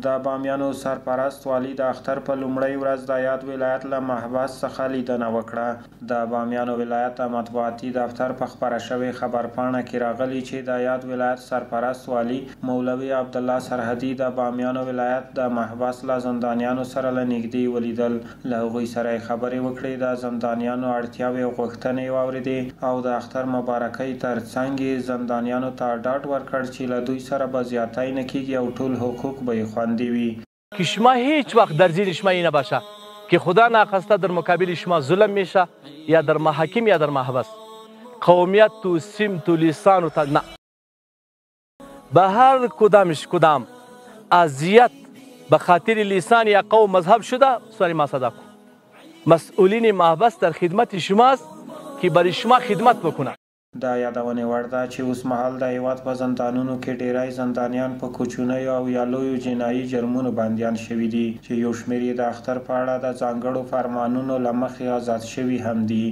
د بامیانو سرپرست والي د اختر په لومړۍ ورځ د یاد ولایت له محبس څخه لیدنه وکړه. د بامیانو ولایت د مطبوعاتي دفتر په خپره شوې خبرپاڼه کې راغلي چې د یاد ولایت سرپرست والي مولوي عبدالله سرحدي د بامیانو ولایت د محبس له زندانیانو سره له نږدې ولیدل. له هغوی سره یې خبرې وکړې، د زندانیانو اړتیاوې او غوښتنې یې واورېدې او د اختر مبارکۍ ترڅنګ یې زندانیانو ته ډاډ ورکړ چې له دوی سره به زیاتی نه کیږي او ټول حقوق به یې که شما هیچ وقت در زیر شما این نباشه که خدا ناخواسته در مقابل شما ظلم میشه یا در محاکم یا در محبس، قومیت تو، سمت و لسان و نه، به هر کدام اذیت به خاطر لسان یا قوم مذهب شده، سوال ما صدا کن. مسئولین محبس در خدمت شماست که برای شما خدمت بکنه. دا یادونې وړ ده چې اوس مهال د هیواد په زندانونو کې ډیری زندانیان په کوچنیو او یا لویو جنایي جرمونو بندیان شوي دي چې یو شمېر یې د اختر په اړه د ځانګړو فرمانونو له مخې آزاد شوي هم دي.